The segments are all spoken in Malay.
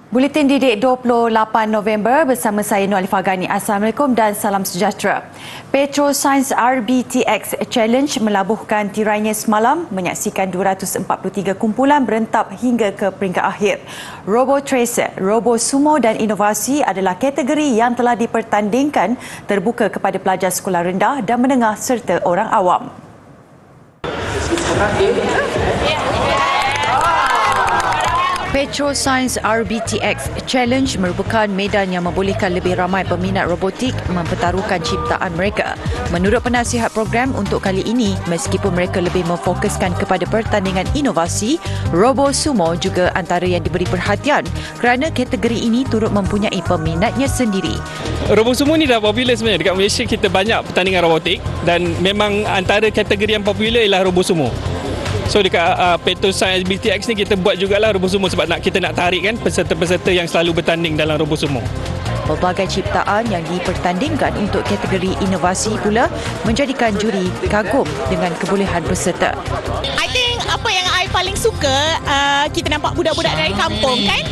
Buletin Didik 28 November bersama saya Nur Alifah Ghani. Assalamualaikum dan salam sejahtera. Petroscience RBTX Challenge melabuhkan tirainya semalam menyaksikan 243 kumpulan berentap hingga ke peringkat akhir. Robo Tracer, Robo Sumo dan Inovasi adalah kategori yang telah dipertandingkan terbuka kepada pelajar sekolah rendah dan menengah serta orang awam. Petroscience RBTX Challenge merupakan medan yang membolehkan lebih ramai peminat robotik mempertaruhkan ciptaan mereka. Menurut penasihat program untuk kali ini, meskipun mereka lebih memfokuskan kepada pertandingan inovasi, Robo Sumo juga antara yang diberi perhatian kerana kategori ini turut mempunyai peminatnya sendiri. Robo Sumo ni dah popular sebenarnya. Dekat Malaysia kita banyak pertandingan robotik dan memang antara kategori yang popular ialah Robo Sumo. So dekat Petroscience BTX ni kita buat jugalah Robo Sumo sebab kita nak tarik kan peserta-peserta yang selalu bertanding dalam Robo Sumo. Pelbagai ciptaan yang dipertandingkan untuk kategori inovasi pula menjadikan juri kagum dengan kebolehan peserta. I think apa yang I paling suka, kita nampak budak-budak dari kampung kan,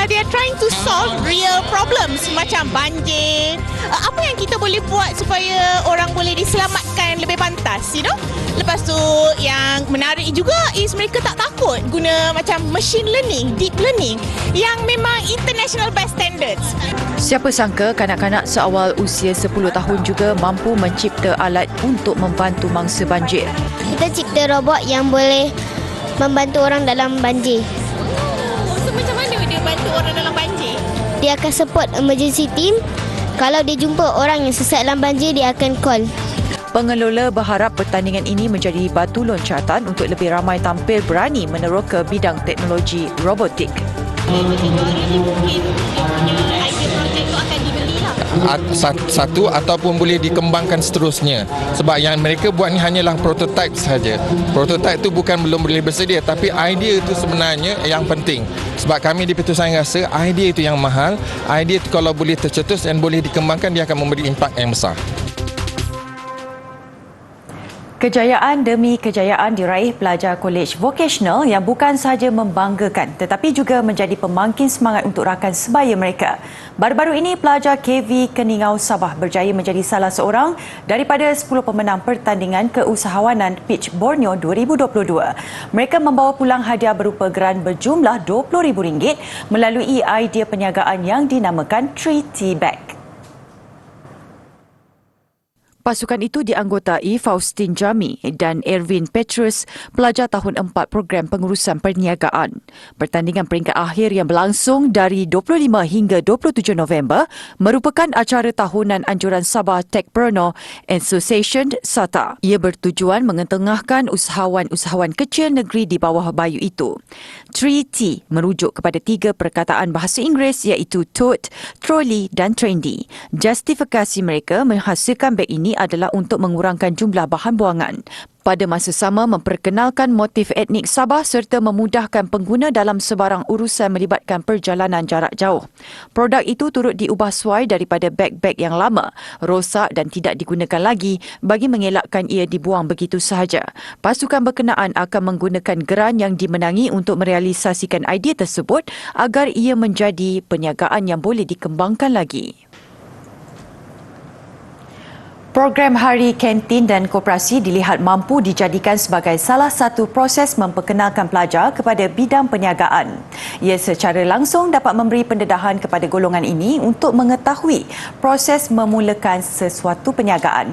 they are trying to solve real problems macam banjir. Apa yang kita boleh buat supaya orang boleh diselamatkan lebih pantas, you know? Lepas tu yang menarik juga is mereka tak takut guna macam machine learning, deep learning yang memang international best standards. Siapa sangka kanak-kanak seawal usia 10 tahun juga mampu mencipta alat untuk membantu mangsa banjir. Kita cipta robot yang boleh membantu orang dalam banjir. So macam mana dia bantu orang dalam banjir? Dia akan support emergency team. Kalau dia jumpa orang yang sesat dalam banjir, dia akan call. Pengelola berharap pertandingan ini menjadi batu loncatan untuk lebih ramai tampil berani meneroka bidang teknologi robotik. Satu ataupun boleh dikembangkan seterusnya. Sebab yang mereka buat ni hanyalah prototype saja. Prototype tu bukan belum boleh bersedia, tapi idea itu sebenarnya yang penting. Sebab kami di Petroscience rasa idea itu yang mahal. Idea itu kalau boleh tercetus dan boleh dikembangkan, dia akan memberi impak yang besar. Kejayaan demi kejayaan diraih pelajar kolej vocational yang bukan sahaja membanggakan tetapi juga menjadi pemangkin semangat untuk rakan sebaya mereka. Baru-baru ini pelajar KV Keningau Sabah berjaya menjadi salah seorang daripada 10 pemenang pertandingan keusahawanan Pitch Borneo 2022. Mereka membawa pulang hadiah berupa geran berjumlah RM20,000 melalui idea perniagaan yang dinamakan 3T Bag. Pasukan itu dianggotai Faustin Jami dan Erwin Petrus, pelajar tahun 4 program pengurusan perniagaan. Pertandingan peringkat akhir yang berlangsung dari 25 hingga 27 November merupakan acara tahunan anjuran Sabah Techpreneur Association SATA. Ia bertujuan mengetengahkan usahawan-usahawan kecil negeri di bawah bayu itu. 3T merujuk kepada 3 perkataan bahasa Inggeris iaitu tote, trolley dan trendy. Justifikasi mereka menghasilkan beg ini adalah untuk mengurangkan jumlah bahan buangan. Pada masa sama memperkenalkan motif etnik Sabah serta memudahkan pengguna dalam sebarang urusan melibatkan perjalanan jarak jauh. Produk itu turut diubah suai daripada beg-beg yang lama, rosak dan tidak digunakan lagi bagi mengelakkan ia dibuang begitu sahaja. Pasukan berkenaan akan menggunakan geran yang dimenangi untuk merealisasikan idea tersebut agar ia menjadi perniagaan yang boleh dikembangkan lagi. Program Hari Kantin dan Koperasi dilihat mampu dijadikan sebagai salah satu proses memperkenalkan pelajar kepada bidang perniagaan. Ia secara langsung dapat memberi pendedahan kepada golongan ini untuk mengetahui proses memulakan sesuatu perniagaan.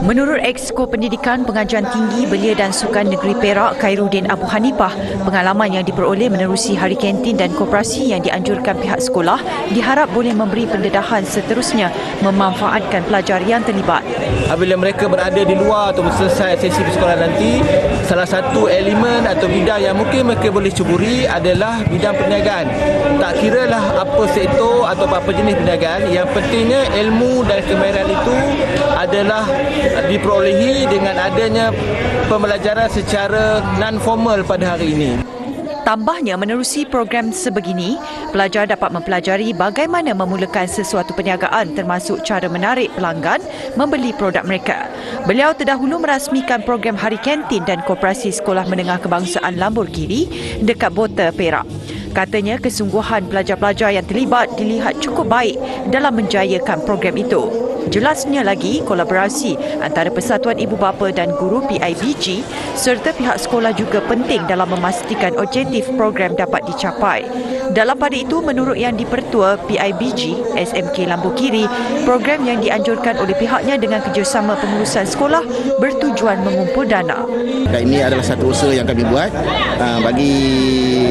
Menurut Exko Pendidikan, Pengajian Tinggi, Belia dan Sukan Negeri Perak, Khairuddin Abu Hanifah, pengalaman yang diperoleh menerusi Hari Kantin dan Koperasi yang dianjurkan pihak sekolah diharap boleh memberi pendedahan seterusnya memanfaatkan pelajar yang terlibat. Apabila mereka berada di luar atau selesai sesi sekolah nanti, salah satu elemen atau bidang yang mungkin mereka boleh ceburi adalah bidang perniagaan. Tak kiralah apa sektor atau apa jenis perniagaan, yang pentingnya ilmu dan kemahiran itu adalah diperolehi dengan adanya pembelajaran secara non-formal pada hari ini. Tambahnya, menerusi program sebegini, pelajar dapat mempelajari bagaimana memulakan sesuatu perniagaan termasuk cara menarik pelanggan membeli produk mereka. Beliau terdahulu merasmikan program Hari Kantin dan Koperasi Sekolah Menengah Kebangsaan Lambur Kiri dekat Bota, Perak. Katanya kesungguhan pelajar-pelajar yang terlibat dilihat cukup baik dalam menjayakan program itu. Jelasnya lagi, kolaborasi antara Persatuan Ibu Bapa dan Guru PIBG serta pihak sekolah juga penting dalam memastikan objektif program dapat dicapai. Dalam pada itu, menurut Yang di-Pertua PIBG SMK Lambur Kiri, program yang dianjurkan oleh pihaknya dengan kerjasama pengurusan sekolah bertujuan mengumpul dana. Ini adalah satu usaha yang kami buat bagi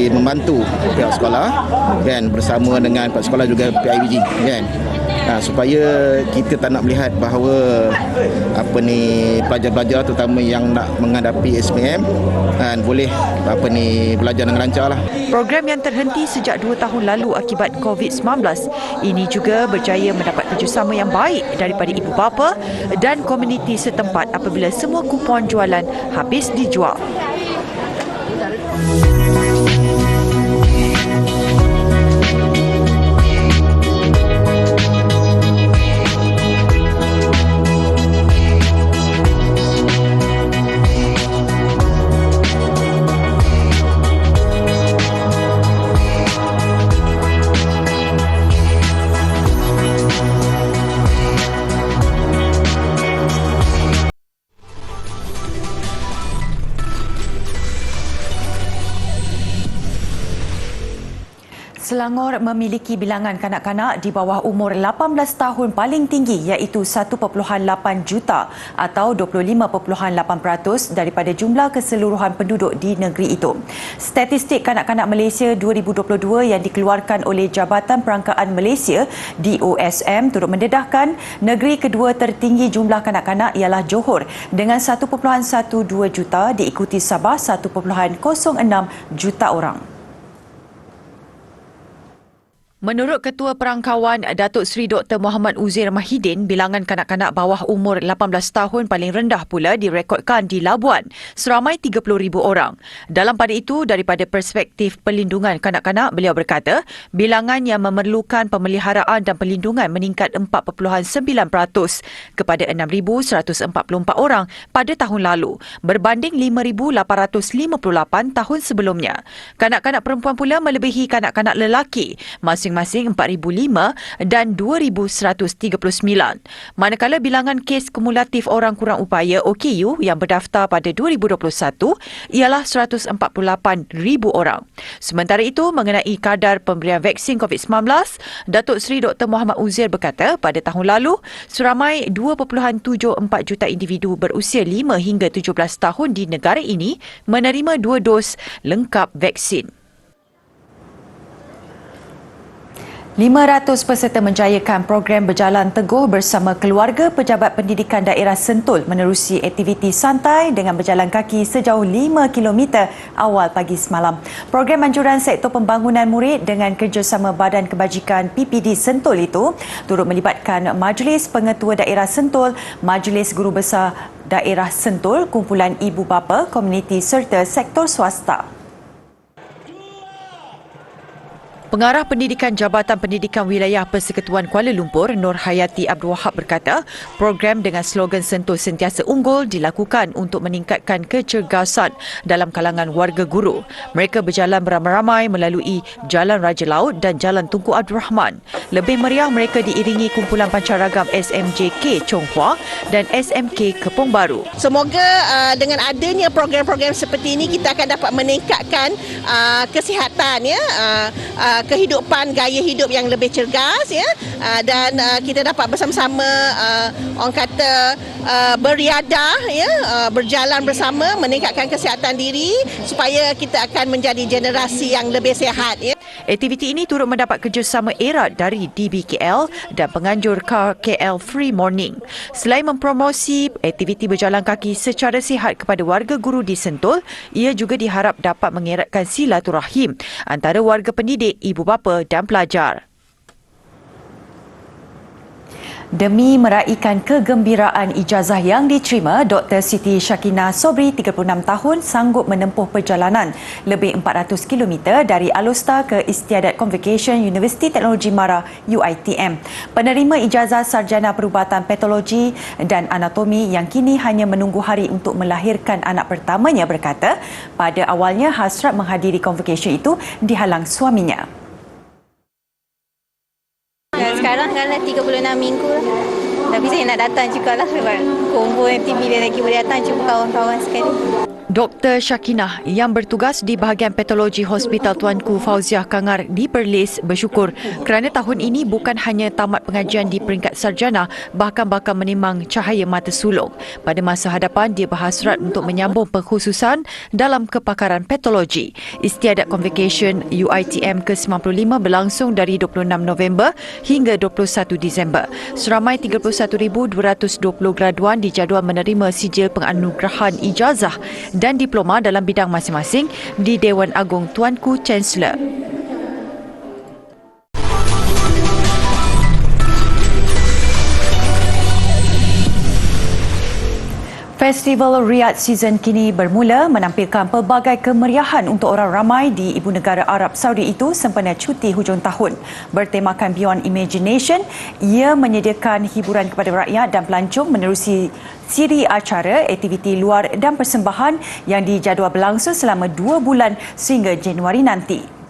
membantu pihak sekolah kan, bersama dengan pihak sekolah juga PIBG kan. Supaya kita tak nak melihat bahawa pelajar-pelajar terutama yang nak menghadapi SPM boleh belajar dengan lancar lah. Program yang terhenti sejak 2 tahun lalu akibat COVID-19 ini juga berjaya mendapat kerjasama yang baik daripada ibu bapa dan komuniti setempat apabila semua kupon jualan habis dijual. Selangor memiliki bilangan kanak-kanak di bawah umur 18 tahun paling tinggi iaitu 1.8 juta atau 25.8% daripada jumlah keseluruhan penduduk di negeri itu. Statistik kanak-kanak Malaysia 2022 yang dikeluarkan oleh Jabatan Perangkaan Malaysia DOSM turut mendedahkan negeri kedua tertinggi jumlah kanak-kanak ialah Johor dengan 1.12 juta diikuti Sabah 1.06 juta orang. Menurut Ketua Perangkawan Datuk Seri Dr. Muhammad Uzair Mahidin, bilangan kanak-kanak bawah umur 18 tahun paling rendah pula direkodkan di Labuan, seramai 30,000 orang. Dalam pada itu, daripada perspektif perlindungan kanak-kanak, beliau berkata, bilangan yang memerlukan pemeliharaan dan perlindungan meningkat 4.9% kepada 6,144 orang pada tahun lalu, berbanding 5,858 tahun sebelumnya. Kanak-kanak perempuan pula melebihi kanak-kanak lelaki, masing-masing 4,005 dan 2,139. Manakala bilangan kes kumulatif orang kurang upaya OKU yang berdaftar pada 2021 ialah 148,000 orang. Sementara itu, mengenai kadar pemberian vaksin COVID-19, Datuk Seri Dr. Muhammad Uzair berkata pada tahun lalu, seramai 2.74 juta individu berusia 5 hingga 17 tahun di negara ini menerima 2 dos lengkap vaksin. 500 peserta menjayakan program berjalan teguh bersama keluarga pejabat pendidikan daerah Sentul menerusi aktiviti santai dengan berjalan kaki sejauh 5 km awal pagi semalam. Program anjuran sektor pembangunan murid dengan kerjasama Badan Kebajikan PPD Sentul itu turut melibatkan Majlis Pengetua Daerah Sentul, Majlis Guru Besar Daerah Sentul, kumpulan ibu bapa, komuniti serta sektor swasta. Pengarah Pendidikan Jabatan Pendidikan Wilayah Persekutuan Kuala Lumpur, Nur Hayati Abdul Wahab berkata, program dengan slogan Sentul Sentiasa Unggul dilakukan untuk meningkatkan kecergasan dalam kalangan warga guru. Mereka berjalan beramai-ramai melalui Jalan Raja Laut dan Jalan Tunku Abdul Rahman. Lebih meriah, mereka diiringi kumpulan pancaragam SMJK Chong Hua dan SMK Kepong Baru. Semoga dengan adanya program-program seperti ini kita akan dapat meningkatkan kesihatan kehidupan, gaya hidup yang lebih cergas dan kita dapat bersama-sama orang kata beriadah berjalan bersama meningkatkan kesihatan diri supaya kita akan menjadi generasi yang lebih sihat. Aktiviti ini turut mendapat kerjasama erat dari DBKL dan penganjur Car KL Free Morning. Selain mempromosi aktiviti berjalan kaki secara sihat kepada warga guru di Sentul, ia juga diharap dapat mengeratkan silaturahim antara warga pendidik, ibu bapa dan pelajar. Demi meraihkan kegembiraan ijazah yang diterima, Dr. Siti Syakina Sobri, 36 tahun, sanggup menempuh perjalanan lebih 400 km dari Alostar ke Istiadat Convocation Universiti Teknologi Mara UiTM. Penerima ijazah sarjana perubatan patologi dan anatomi yang kini hanya menunggu hari untuk melahirkan anak pertamanya berkata, pada awalnya hasrat menghadiri convocation itu dihalang suaminya. Sekarang kan 36 minggu lah. Tapi saya nak datang juga lah sebab kombo nanti bila lagi boleh datang jumpa kawan-kawan sekali. Dr. Syakinah yang bertugas di bahagian patologi Hospital Tuanku Fauziah Kangar di Perlis bersyukur kerana tahun ini bukan hanya tamat pengajian di peringkat sarjana, bahkan bakal menimang cahaya mata sulung. Pada masa hadapan, dia berhasrat untuk menyambung pengkhususan dalam kepakaran patologi. Istiadat Convocation UiTM ke-95 berlangsung dari 26 November hingga 21 Disember. Seramai 31,220 graduan dijadual menerima sijil penganugerahan ijazah dan diploma dalam bidang masing-masing di Dewan Agung Tuanku Chancellor. Festival Riyadh Season kini bermula menampilkan pelbagai kemeriahan untuk orang ramai di ibu negara Arab Saudi itu sempena cuti hujung tahun. Bertemakan Beyond Imagination, ia menyediakan hiburan kepada rakyat dan pelancong menerusi siri acara, aktiviti luar dan persembahan yang dijadual berlangsung selama 2 bulan sehingga Januari nanti.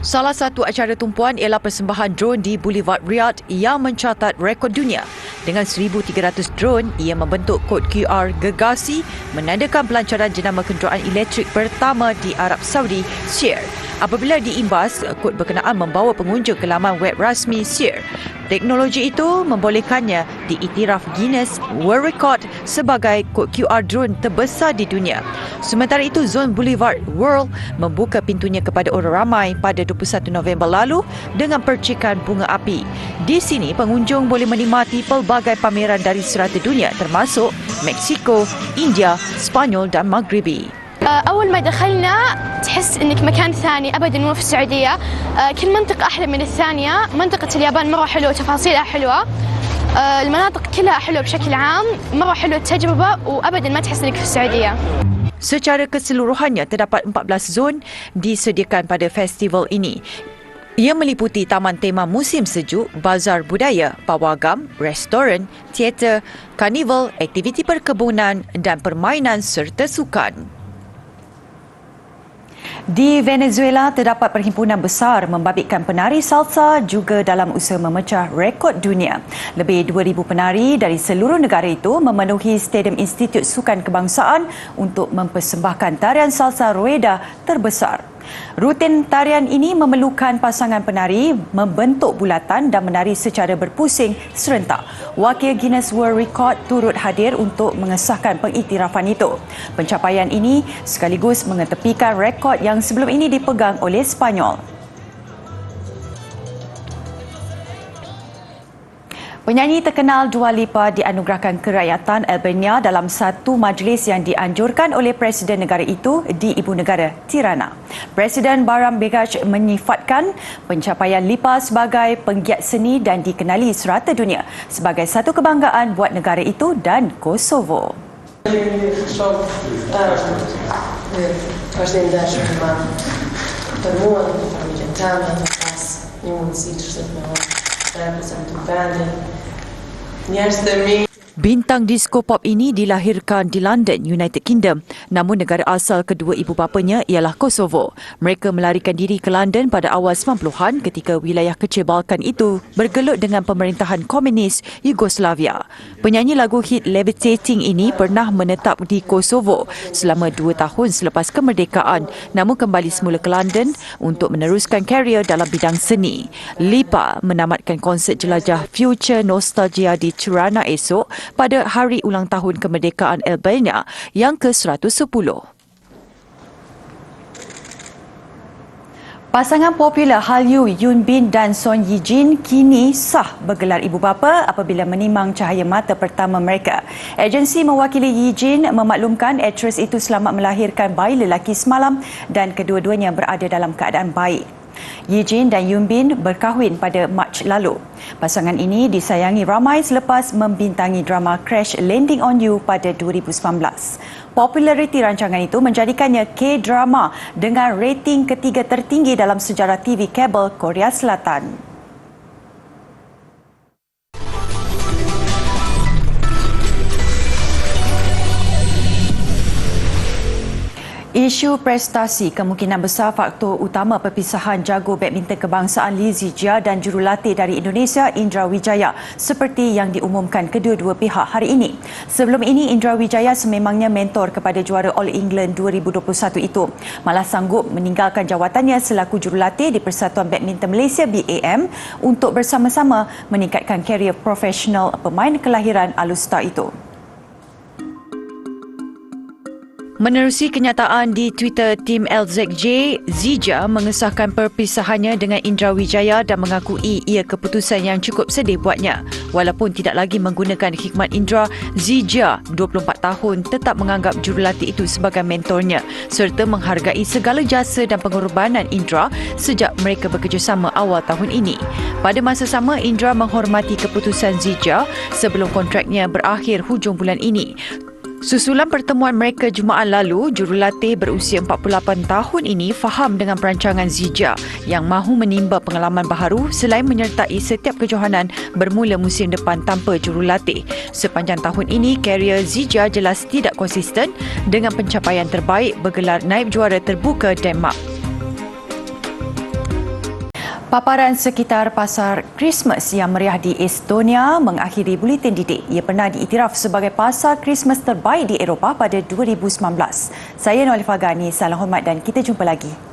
Salah satu acara tumpuan ialah persembahan drone di Boulevard Riyadh yang mencatat rekod dunia. Dengan 1,300 drone, ia membentuk kod QR gegasi menandakan pelancaran jenama kenderaan elektrik pertama di Arab Saudi, Sear. Apabila diimbas, kod berkenaan membawa pengunjung ke laman web rasmi Sear. Teknologi itu membolehkannya diiktiraf Guinness World Record sebagai kod QR drone terbesar di dunia. Sementara itu, Zon Boulevard World membuka pintunya kepada orang ramai pada 21 November lalu dengan percikan bunga api. Di sini, pengunjung boleh menikmati pelbagai pameran dari serata dunia termasuk Meksiko, India, Spanyol dan Maghribi. أول ما دخلنا تحس إنك مكان ثاني أبداً مو في السعودية. كل منطقة أحلى من الثانية. منطقة اليابان مرة حلوة وتفاصيلها حلوة. المناطق كلها حلوة بشكل عام. مرة حلوة التجربة وأبداً ما تحس إنك في السعودية. Secara keseluruhannya, terdapat 14 zon disediakan pada festival ini. Ia meliputi taman tema musim sejuk, bazar budaya, pawagam, restoran, teater, karnival, aktiviti perkebunan dan permainan serta sukan. Di Venezuela, terdapat perhimpunan besar membabitkan penari salsa juga dalam usaha memecah rekod dunia. Lebih 2,000 penari dari seluruh negara itu memenuhi Stadium Institut Sukan Kebangsaan untuk mempersembahkan tarian salsa rueda terbesar. Rutin tarian ini memerlukan pasangan penari membentuk bulatan dan menari secara berpusing serentak. Wakil Guinness World Record turut hadir untuk mengesahkan pengiktirafan itu. Pencapaian ini sekaligus mengetepikan rekod yang sebelum ini dipegang oleh Spanyol. Penyanyi terkenal Dua Lipa dianugerahkan kerakyatan Albania dalam satu majlis yang dianjurkan oleh Presiden negara itu di ibu negara Tirana. Presiden Baram Begaj menyifatkan pencapaian Lipa sebagai penggiat seni dan dikenali serata dunia sebagai satu kebanggaan buat negara itu dan Kosovo. Bintang disko pop ini dilahirkan di London, United Kingdom. Namun negara asal kedua ibu bapanya ialah Kosovo. Mereka melarikan diri ke London pada awal 90-an ketika wilayah kecil Balkan itu bergelut dengan pemerintahan komunis Yugoslavia. Penyanyi lagu hit Levitating ini pernah menetap di Kosovo selama 2 tahun selepas kemerdekaan, namun kembali semula ke London untuk meneruskan karier dalam bidang seni. Lipa menamatkan konsert jelajah Future Nostalgia di Tirana esok pada hari ulang tahun kemerdekaan Albania yang ke-110. Pasangan popular Hallyu, Yoon Bin dan Son Ye Jin kini sah bergelar ibu bapa apabila menimang cahaya mata pertama mereka. Agensi mewakili Ye Jin memaklumkan aktris itu selamat melahirkan bayi lelaki semalam dan kedua-duanya berada dalam keadaan baik. Ye Jin dan Yoon Bin berkahwin pada Mac lalu. Pasangan ini disayangi ramai selepas membintangi drama Crash Landing on You pada 2019. Populariti rancangan itu menjadikannya K-drama dengan rating ketiga tertinggi dalam sejarah TV kabel Korea Selatan. Isu prestasi kemungkinan besar faktor utama perpisahan jago badminton kebangsaan Lee Zijia dan jurulatih dari Indonesia Indra Wijaya seperti yang diumumkan kedua-dua pihak hari ini. Sebelum ini Indra Wijaya sememangnya mentor kepada juara All England 2021 itu. Malah sanggup meninggalkan jawatannya selaku jurulatih di Persatuan Badminton Malaysia BAM untuk bersama-sama meningkatkan karier profesional pemain kelahiran Alustar itu. Menerusi kenyataan di Twitter tim LZJ, Zijia mengesahkan perpisahannya dengan Indra Wijaya dan mengakui ia keputusan yang cukup sedih buatnya. Walaupun tidak lagi menggunakan khidmat Indra, Zijia, 24 tahun, tetap menganggap jurulatih itu sebagai mentornya serta menghargai segala jasa dan pengorbanan Indra sejak mereka bekerjasama awal tahun ini. Pada masa sama, Indra menghormati keputusan Zijia sebelum kontraknya berakhir hujung bulan ini. Susulan pertemuan mereka Jumaat lalu, jurulatih berusia 48 tahun ini faham dengan perancangan Zijia yang mahu menimba pengalaman baharu selain menyertai setiap kejohanan bermula musim depan tanpa jurulatih. Sepanjang tahun ini, karier Zijia jelas tidak konsisten dengan pencapaian terbaik bergelar naib juara terbuka Denmark. Paparan sekitar pasar Christmas yang meriah di Estonia mengakhiri buletin didik. Ia pernah diiktiraf sebagai pasar Christmas terbaik di Eropah pada 2019. Saya Noel Fagani, salam hormat dan kita jumpa lagi.